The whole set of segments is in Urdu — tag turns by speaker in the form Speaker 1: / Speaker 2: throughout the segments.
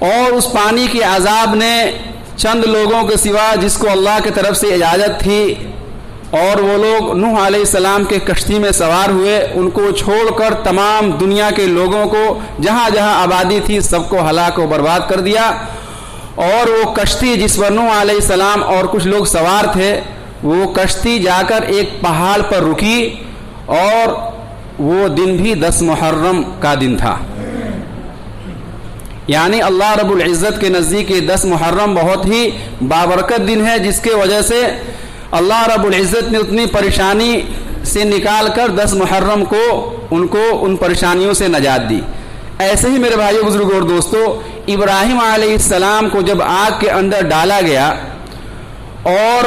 Speaker 1: اور اس پانی کے عذاب نے چند لوگوں کے سوا جس کو اللہ کی طرف سے اجازت تھی اور وہ لوگ نوح علیہ السلام کے کشتی میں سوار ہوئے، ان کو چھوڑ کر تمام دنیا کے لوگوں کو جہاں جہاں آبادی تھی سب کو ہلاک و برباد کر دیا۔ اور وہ کشتی جس پر نوح علیہ السلام اور کچھ لوگ سوار تھے، وہ کشتی جا کر ایک پہاڑ پر رکی، اور وہ دن بھی 10 محرم کا دن تھا۔ یعنی اللہ رب العزت کے نزدیک 10 محرم بہت ہی بابرکت دن ہے، جس کے وجہ سے اللہ رب العزت نے اتنی پریشانی سے نکال کر 10 محرم کو ان پریشانیوں سے نجات دی۔ ایسے ہی میرے بھائیو، بزرگوں اور دوستو، ابراہیم علیہ السلام کو جب آگ کے اندر ڈالا گیا اور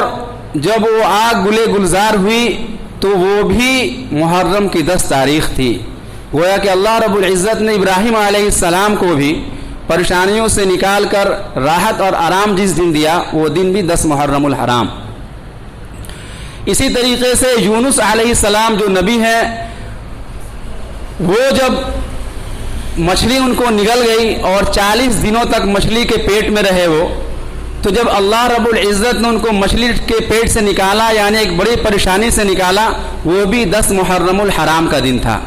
Speaker 1: جب وہ آگ گلے گلزار ہوئی تو وہ بھی محرم کی 10 تاریخ تھی۔ گویا کہ اللہ رب العزت نے ابراہیم علیہ السلام کو بھی پریشانیوں سے نکال کر راحت اور آرام جس دن دیا، وہ دن بھی 10 محرم الحرام۔ اسی طریقے سے یونس علیہ السلام جو نبی ہیں، وہ جب مچھلی ان کو نگل گئی اور 40 دنوں تک مچھلی کے پیٹ میں رہے وہ، تو جب اللہ رب العزت نے ان کو مچھلی کے پیٹ سے نکالا، یعنی ایک بڑی پریشانی سے نکالا، وہ بھی 10 محرم الحرام کا دن تھا۔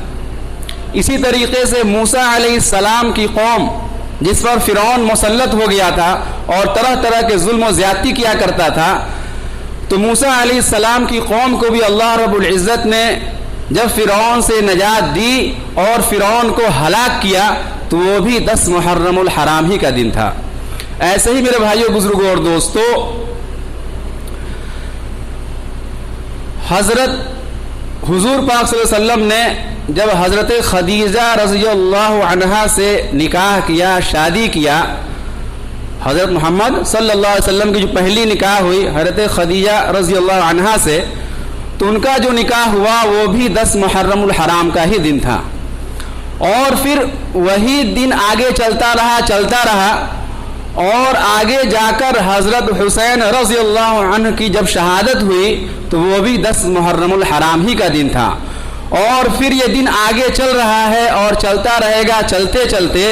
Speaker 1: اسی طریقے سے موسیٰ علیہ السلام کی قوم جس پر فرعون مسلط ہو گیا تھا اور طرح طرح کے ظلم و زیادتی کیا کرتا تھا، تو موسیٰ علیہ السلام کی قوم کو بھی اللہ رب العزت نے جب فرعون سے نجات دی اور فرعون کو ہلاک کیا، تو وہ بھی 10 محرم الحرام ہی کا دن تھا۔ ایسے ہی میرے بھائیوں، بزرگوں اور دوستو، حضرت حضور پاک صلی اللہ علیہ وسلم نے جب حضرت خدیجہ رضی اللہ عنہا سے نکاح کیا، شادی کیا، حضرت محمد صلی اللہ علیہ وسلم کی جو پہلی نکاح ہوئی حضرت خدیجہ رضی اللہ عنہا سے، تو ان کا جو نکاح ہوا وہ بھی 10 محرم الحرام کا ہی دن تھا۔ اور پھر وہی دن آگے چلتا رہا اور آگے جا کر حضرت حسین رضی اللہ عنہ کی جب شہادت ہوئی تو وہ بھی 10 محرم الحرام ہی کا دن تھا۔ اور پھر یہ دن آگے چل رہا ہے اور چلتا رہے گا، چلتے چلتے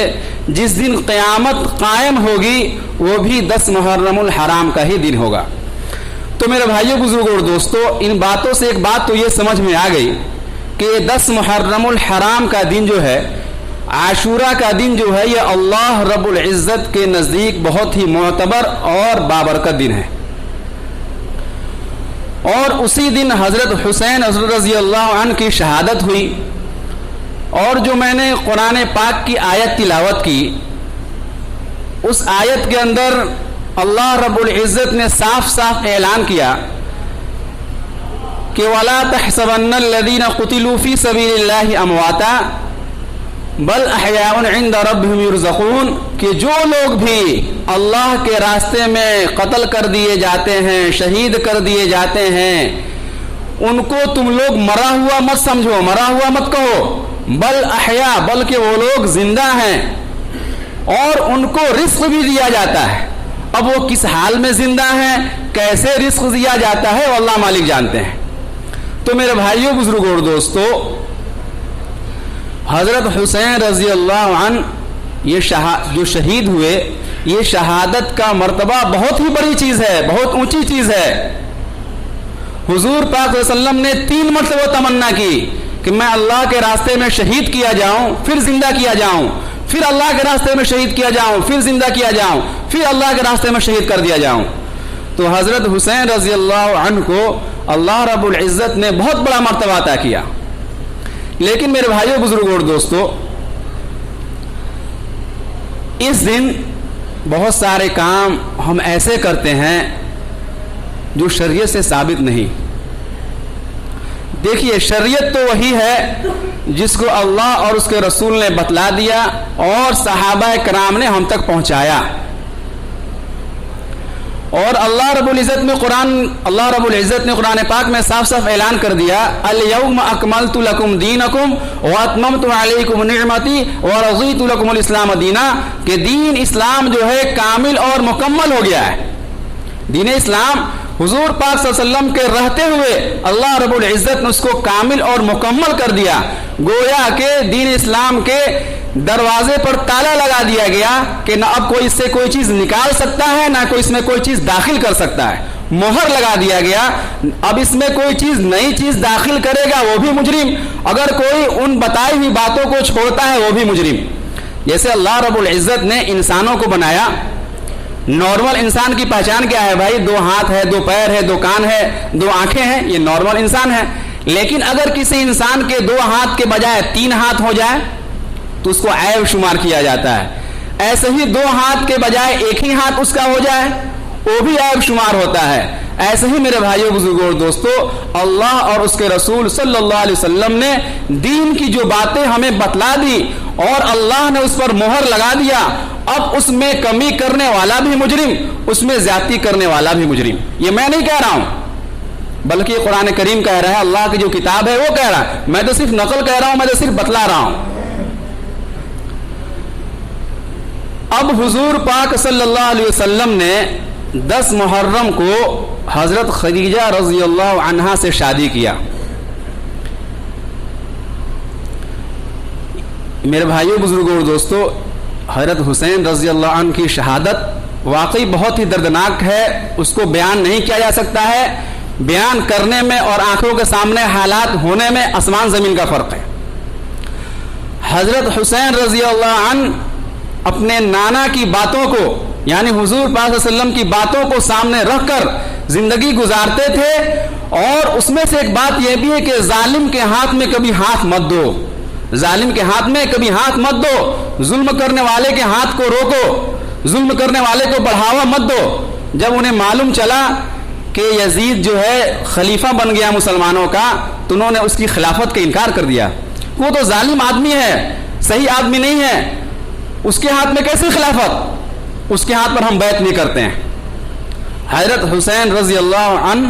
Speaker 1: جس دن قیامت قائم ہوگی وہ بھی 10 محرم الحرام کا ہی دن ہوگا۔ تو میرے بھائیوں، بزرگوں اور دوستو، ان باتوں سے ایک بات تو یہ سمجھ میں آ گئی کہ 10 محرم الحرام کا دن جو ہے، عاشورہ کا دن جو ہے، یہ اللہ رب العزت کے نزدیک بہت ہی معتبر اور بابرکت دن ہے۔ اور اسی دن حضرت حسین رضی اللہ عنہ کی شہادت ہوئی۔ اور جو میں نے قرآن پاک کی آیت تلاوت کی، اس آیت کے اندر اللہ رب العزت نے صاف صاف اعلان کیا کہ وَلَا تَحْسَبَنَّ الَّذِينَ قُتِلُوا فِي سَبِيلِ اللَّهِ أَمْوَاتًا بَلْ أَحْيَاءٌ عِندَ رَبِّهِمْ يُرْزَقُونَ، کہ جو لوگ بھی اللہ کے راستے میں قتل کر دیے جاتے ہیں، شہید کر دیے جاتے ہیں، ان کو تم لوگ مرا ہوا مت سمجھو، مرا ہوا مت کہو، بل احیا، بلکہ وہ لوگ زندہ ہیں اور ان کو رزق بھی دیا جاتا ہے۔ اب وہ کس حال میں زندہ ہیں، کیسے رزق دیا جاتا ہے، وہ اللہ مالک جانتے ہیں۔ تو میرے بھائیوں، بزرگوں اور دوستو، حضرت حسین رضی اللہ عنہ یہ جو شہید ہوئے، یہ شہادت کا مرتبہ بہت ہی بڑی چیز ہے، بہت اونچی چیز ہے۔ حضور پاک صلی اللہ علیہ وسلم نے 3 مرتبہ تمنا کی کہ میں اللہ کے راستے میں شہید کیا جاؤں، پھر زندہ کیا جاؤں، پھر اللہ کے راستے میں شہید کیا جاؤں، پھر زندہ کیا جاؤں، پھر اللہ کے راستے میں شہید کر دیا جاؤں۔ تو حضرت حسین رضی اللہ عنہ کو اللہ رب العزت نے بہت بڑا مرتبہ عطا کیا۔ لیکن میرے بھائیوں، بزرگوں اور دوستو، اس دن بہت سارے کام ہم ایسے کرتے ہیں جو شریعت سے ثابت نہیں۔ دیکھیے، شریعت تو وہی ہے جس کو اللہ اور اس کے رسول نے بتلا دیا اور صحابہ کرام نے ہم تک پہنچایا۔ اور اللہ رب العزت نے قرآن پاک میں صاف صاف اعلان کر دیا، الیوم اکملت لکم دینکم واتممت علیکم نعمتی ورضیت لکم الاسلام دینا، کہ دین اسلام جو ہے کامل اور مکمل ہو گیا ہے۔ دین اسلام حضور پاک صلی اللہ علیہ وسلم کے رہتے ہوئے اللہ رب العزت نے اس کو کامل اور مکمل کر دیا۔ گویا کہ دین اسلام کے دروازے پر تالا لگا دیا گیا کہ نہ اب کوئی اس سے کوئی چیز نکال سکتا ہے نہ کوئی اس میں کوئی چیز داخل کر سکتا ہے. مہر لگا دیا گیا. اب اس میں کوئی چیز نئی چیز داخل کرے گا وہ بھی مجرم, اگر کوئی ان بتائی ہوئی باتوں کو چھوڑتا ہے وہ بھی مجرم. جیسے اللہ رب العزت نے انسانوں کو بنایا, نارمل انسان کی پہچان کیا ہے بھائی؟ 2 ہاتھ ہے, 2 پیر ہے, 2 کان ہے, 2 آنکھیں ہیں, یہ نارمل انسان ہے. لیکن اگر کسی انسان کے 2 ہاتھ کے بجائے 3 ہاتھ ہو جائے تو اس کو عیب شمار کیا جاتا ہے. ایسے ہی 2 ہاتھ کے بجائے 1 ہی ہاتھ اس کا ہو جائے وہ بھی عیب شمار ہوتا ہے. ایسے ہی میرے بھائیوں بزرگوں اور دوستو, اللہ اور اس کے رسول صلی اللہ علیہ وسلم نے دین کی جو باتیں ہمیں بتلا دی اور اللہ نے اس پر مہر لگا دیا, اب اس میں کمی کرنے والا بھی مجرم, اس میں زیادتی کرنے والا بھی مجرم. یہ میں نہیں کہہ رہا ہوں بلکہ یہ قرآن کریم کہہ رہا ہے, اللہ کی جو کتاب ہے وہ کہہ رہا ہے. میں تو صرف نقل کہہ رہا ہوں, میں تو صرف بتلا رہا ہوں. اب حضور پاک صلی اللہ علیہ وسلم نے 10 محرم کو حضرت خدیجہ رضی اللہ عنہا سے شادی کیا. میرے بھائیوں بزرگوں اور دوستو, حضرت حسین رضی اللہ عنہ کی شہادت واقعی بہت ہی دردناک ہے, اس کو بیان نہیں کیا جا سکتا ہے. بیان کرنے میں اور آنکھوں کے سامنے حالات ہونے میں آسمان زمین کا فرق ہے. حضرت حسین رضی اللہ عنہ اپنے نانا کی باتوں کو یعنی حضور پاک صلی اللہ علیہ وسلم کی باتوں کو سامنے رکھ کر زندگی گزارتے تھے, اور اس میں سے ایک بات یہ بھی ہے کہ ظالم کے ہاتھ میں کبھی ہاتھ مت دو, ظالم کے ہاتھ میں کبھی ہاتھ مت دو, ظلم کرنے والے کے ہاتھ کو روکو, ظلم کرنے والے کو بڑھاوا مت دو. جب انہیں معلوم چلا کہ یزید جو ہے خلیفہ بن گیا مسلمانوں کا تو انہوں نے اس کی خلافت کا انکار کر دیا. وہ تو ظالم آدمی ہے, صحیح آدمی نہیں ہے, اس کے ہاتھ میں کیسے خلافت؟ اس کے ہاتھ پر ہم بیعت نہیں کرتے ہیں. حضرت حسین رضی اللہ عنہ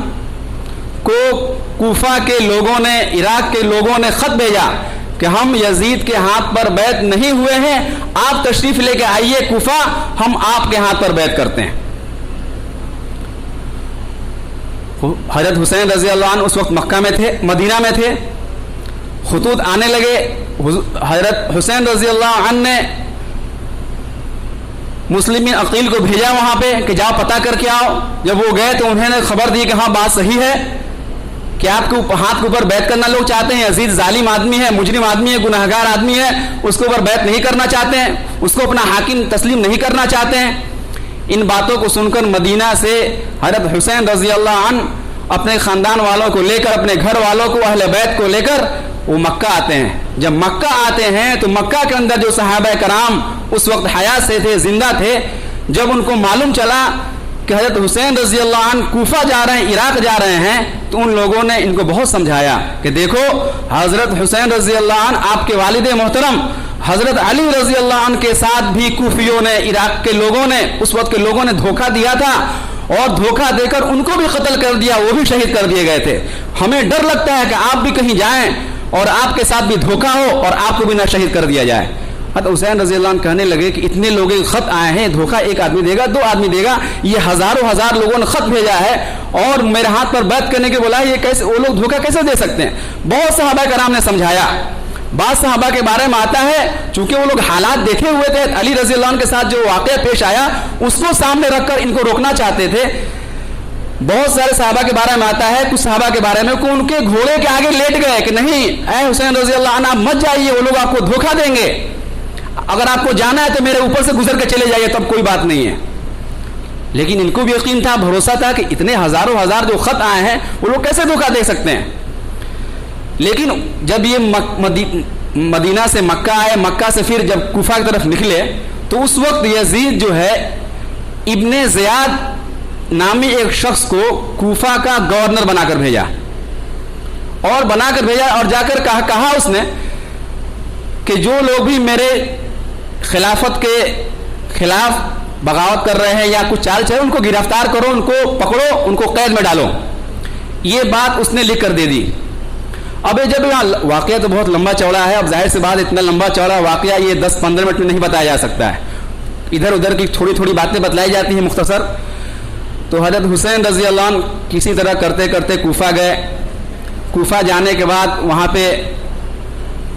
Speaker 1: کو کوفہ کے لوگوں نے, عراق کے لوگوں نے خط بھیجا کہ ہم یزید کے ہاتھ پر بیعت نہیں ہوئے ہیں, آپ تشریف لے کے آئیے کوفہ, ہم آپ کے ہاتھ پر بیعت کرتے ہیں. حضرت حسین رضی اللہ عنہ اس وقت مکہ میں تھے, مدینہ میں تھے. خطوط آنے لگے. حضرت حسین رضی اللہ عنہ نے مسلمین عقیل کو بھیجا وہاں پہ کہ جاؤ پتہ کر کے آؤ. جب وہ گئے تو انہوں نے خبر دی کہ ہاں بات صحیح ہے کہ آپ کو ہاتھ کے اوپر بیعت کرنا لوگ چاہتے ہیں. یزید ظالم آدمی ہے, مجرم آدمی ہے, گناہگار آدمی ہے, اس کے اوپر بیعت نہیں کرنا چاہتے ہیں, اس کو اپنا حاکم تسلیم نہیں کرنا چاہتے ہیں. ان باتوں کو سن کر مدینہ سے حضرت حسین رضی اللہ عنہ اپنے خاندان والوں کو لے کر, اپنے گھر والوں کو, اہل بیت کو لے کر وہ مکہ آتے ہیں. جب مکہ آتے ہیں تو مکہ کے اندر جو صحابہ کرام اس وقت حیات سے تھے, زندہ تھے, جب ان کو معلوم چلا کہ حضرت حسین رضی اللہ عنہ کوفہ جا رہے ہیں, عراق جا رہے ہیں, تو ان لوگوں نے ان کو بہت سمجھایا کہ دیکھو حضرت حسین رضی اللہ عنہ آپ کے والد محترم حضرت علی رضی اللہ عنہ کے ساتھ بھی کوفیوں نے, عراق کے لوگوں نے, اس وقت کے لوگوں نے دھوکہ دیا تھا, اور دھوکہ دے کر ان کو بھی قتل کر دیا, وہ بھی شہید کر دیے گئے تھے. ہمیں ڈر لگتا ہے کہ آپ بھی کہیں جائیں اور آپ کے ساتھ بھی دھوکہ ہو اور آپ کو بھی نہ شہید کر دیا جائے. حضرت حسین رضی اللہ عنہ کہنے لگے کہ اتنے لوگوں کے خط آئے ہیں, دھوکہ ایک آدمی دے گا, 2 آدمی دے گا, یہ ہزاروں ہزار لوگوں نے خط بھیجا ہے اور میرے ہاتھ پر بیعت کرنے کے بولا, یہ کیسے وہ لوگ دھوکہ کیسے دے سکتے ہیں؟ بہت صحابہ کرام نے سمجھایا. بعض صحابہ کے بارے میں آتا ہے چونکہ وہ لوگ حالات دیکھے ہوئے تھے, علی رضی اللہ عنہ کے ساتھ جو واقعہ پیش آیا اس کو سامنے رکھ کر ان کو روکنا چاہتے تھے. بہت سارے صحابہ کے بارے میں آتا ہے, کچھ صحابہ کے بارے میں کہ ان کے گھوڑے کے آگے لیٹ گئے کہ نہیں اے حسین رضی اللہ عنہ آپ مت جائیے, وہ لوگ آپ کو دھوکہ دیں گے, اگر آپ کو جانا ہے تو میرے اوپر سے گزر کے چلے جائیے, تب کوئی بات نہیں ہے. لیکن ان کو بھی یقین تھا, بھروسہ تھا کہ اتنے ہزاروں ہزار جو خط آئے ہیں وہ لوگ کیسے دھوکہ دے سکتے ہیں. لیکن جب یہ مدینہ سے مکہ آئے, مکہ سے پھر جب کوفہ کی طرف نکلے تو اس وقت یزید جو ہے ابن زیاد نامی ایک شخص کو کوفہ کا گورنر بنا کر بھیجا, اور جا کر کہا اس نے کہ جو لوگ بھی میرے خلافت کے خلاف بغاوت کر رہے ہیں یا کچھ چال چلے ان کو گرفتار کرو, ان کو پکڑو, ان کو قید میں ڈالو. یہ بات اس نے لکھ کر دے دی. اب جب یہاں واقعہ تو بہت لمبا چوڑا ہے, اب ظاہر سی بات اتنا لمبا چوڑا واقعہ یہ 10-15 منٹ میں نہیں بتایا جا سکتا ہے, ادھر ادھر کی تھوڑی تھوڑی باتیں بتلائی جاتی ہیں مختصر. تو حضرت حسین رضی اللہ عنہ کسی طرح کرتے کرتے کوفہ گئے. کوفہ جانے کے بعد وہاں پہ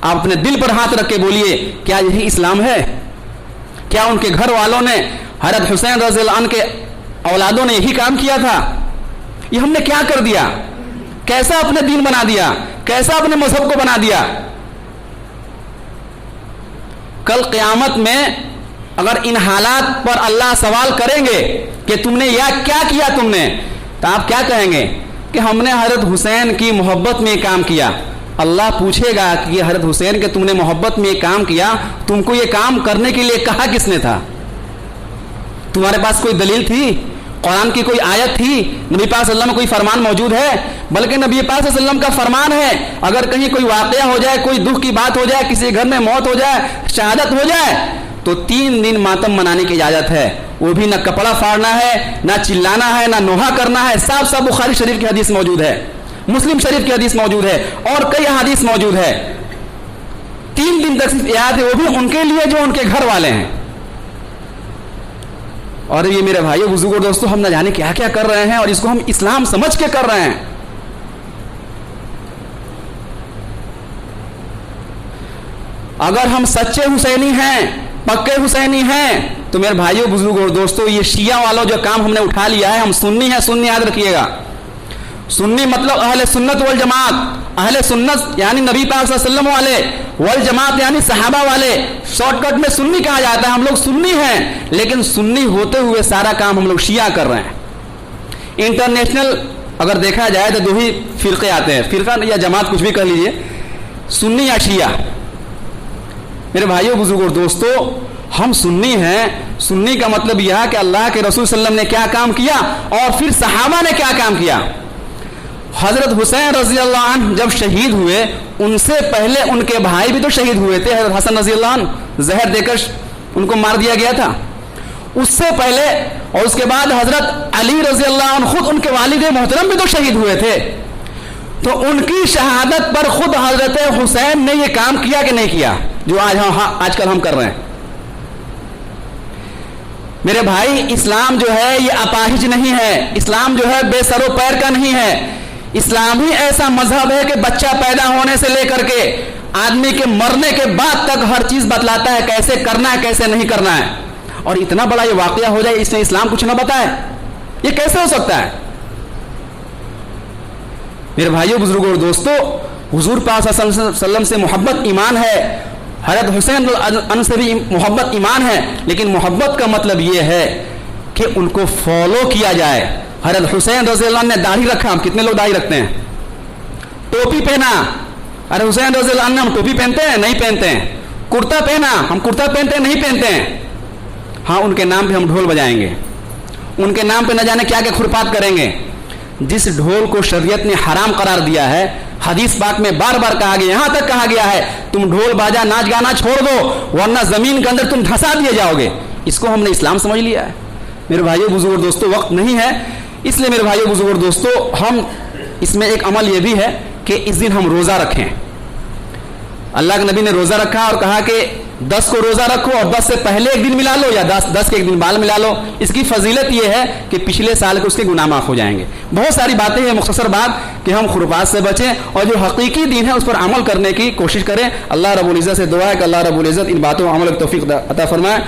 Speaker 1: آپ اپنے دل پر ہاتھ رکھ کے بولیے کیا یہی اسلام ہے؟ کیا ان کے گھر والوں نے حضرت حسین رضی اللہ عنہ کے اولادوں نے یہی کام کیا تھا؟ یہ ہم نے کیا کر دیا؟ کیسا اپنے دین بنا دیا؟ کیسا اپنے مذہب کو بنا دیا؟ کل قیامت میں اگر ان حالات پر اللہ سوال کریں گے کہ تم نے یہ کیا کیا تم نے، تو آپ کیا کہیں گے کہ ہم نے حضرت حسین کی محبت میں یہ کام کیا۔ اللہ پوچھے گا کہ یہ حضرت حسین کہ تم نے محبت میں یہ کام کیا، تم کو یہ کام کرنے کے لیے کہا کس نے تھا؟ تمہارے پاس کوئی دلیل تھی؟ قرآن کی کوئی آیت تھی؟ نبی پاک صلی اللہ علیہ وسلم کوئی فرمان موجود ہے؟ بلکہ نبی پاک صلی اللہ علیہ وسلم کا فرمان ہے اگر کہیں کوئی واقعہ ہو جائے، کوئی دکھ کی بات ہو جائے، کسی گھر میں موت ہو جائے، شہادت ہو جائے، تو 3 دن ماتم منانے کی اجازت ہے، وہ بھی نہ کپڑا پھاڑنا ہے، نہ چلانا ہے، نہ نوحہ کرنا ہے۔ صاف صاف بخاری شریف کی حدیث موجود ہے، مسلم شریف کی حدیث موجود ہے، اور کئی حدیث موجود ہے۔ 3 دن تک صرف یاد ہے، وہ بھی ان کے لیے جو ان کے گھر والے ہیں۔ اور یہ میرے بھائیو بزرگوں دوستو، ہم نہ جانے کیا کیا کر رہے ہیں اور اس کو ہم اسلام سمجھ کے کر رہے ہیں۔ اگر ہم سچے حسینی ہیں، پکے حسینی ہیں، تو میرے بھائیو بزرگوں دوستو، یہ شیعہ والوں جو کام ہم نے اٹھا لیا ہے، ہم سنی ہیں، سنی یاد رکھیے گا۔ سنی مطلب اہل سنت والجماعت، اہل سنت یعنی نبی پاک صلی اللہ علیہ وسلم والے، والجماعت یعنی صحابہ والے۔ شارٹ کٹ میں سنی کہا جاتا ہے، ہم لوگ سنی ہیں، لیکن سنی ہوتے ہوئے سارا کام ہم لوگ شیعہ کر رہے ہیں۔ انٹرنیشنل اگر دیکھا جائے تو 2 ہی فرقے آتے ہیں، فرقہ یا جماعت کچھ بھی کر لیجئے، سنی یا شیعہ۔ میرے بھائیوں بزرگوں دوستو، ہم سنی ہیں۔ سنی کا مطلب یہ ہے کہ اللہ کے رسول صلی اللہ علیہ وسلم نے کیا کام کیا اور پھر صحابہ نے کیا کام کیا۔ حضرت حسین رضی اللہ عنہ جب شہید ہوئے، ان سے پہلے ان کے بھائی بھی تو شہید ہوئے تھے۔ حضرت حسن رضی اللہ عنہ زہر دے کر ان کو مار دیا گیا تھا، اس سے پہلے۔ اور اس کے بعد حضرت علی رضی اللہ عنہ خود ان کے والد محترم بھی تو شہید ہوئے تھے۔ تو ان کی شہادت پر خود حضرت حسین نے یہ کام کیا کہ نہیں کیا جو آج کل ہم کر رہے ہیں؟ میرے بھائی، اسلام جو ہے یہ اپاہج نہیں ہے، اسلام جو ہے بے سر و پیر کا نہیں ہے۔ اسلام ہی ایسا مذہب ہے کہ بچہ پیدا ہونے سے لے کر کے آدمی کے مرنے کے بعد تک ہر چیز بتلاتا ہے، کیسے کرنا ہے کیسے نہیں کرنا ہے۔ اور اتنا بڑا یہ واقعہ ہو جائے، اس نے اسلام کچھ نہ بتائے، یہ کیسے ہو سکتا ہے؟ میرے بھائیوں بزرگوں اور دوستو، حضور پاک صلی اللہ علیہ وسلم سے محبت ایمان ہے، حضرت حسین عنہ سے بھی محبت ایمان ہے، لیکن محبت کا مطلب یہ ہے کہ ان کو فالو کیا جائے۔ حضرت حسین رضی اللہ عنہ نے داڑھی رکھا، ہم کتنے لوگ داڑھی رکھتے ہیں؟ ٹوپی پہنا، حضرت حسین رضی اللہ عنہ ہم ٹوپی پہنتے ہیں؟ نہیں پہنتے ہیں۔ کرتا پہنا، ہم کرتا پہنتے ہیں؟ نہیں پہنتے ہیں۔ ہاں، ان کے نام پہ ہم ڈھول بجائیں گے، ان کے نام پہ نہ جانے کیا کہ کھرپات کریں گے۔ جس ڈھول کو شریعت نے حرام قرار دیا ہے، حدیث پاک میں بار بار کہا گیا، یہاں تک کہا گیا ہے تم ڈھول باجا ناچ گانا چھوڑ دو ورنہ زمین کے اندر تم دھسا دیے جاؤ گے۔ اس کو ہم نے اسلام سمجھ لیا ہے۔ میرے بھائیو بزرگ دوستو، وقت نہیں ہے، اس لیے میرے بھائیو بزرگ دوستو، ہم اس میں ایک عمل یہ بھی ہے کہ اس دن ہم روزہ رکھیں۔ اللہ کے نبی نے روزہ رکھا اور کہا کہ 10 کو روزہ رکھو اور 10 سے پہلے ایک دن ملا لو یا 10 کے ایک دن بعد ملا لو۔ اس کی فضیلت یہ ہے کہ پچھلے سال کے اس کے گناہ معاف ہو جائیں گے۔ بہت ساری باتیں ہیں، مختصر بات کہ ہم خرافات سے بچیں اور جو حقیقی دین ہے اس پر عمل کرنے کی کوشش کریں۔ اللہ رب العزت سے دعا ہے کہ اللہ رب العزت ان باتوں کو عمل کی توفیق عطا فرمائے۔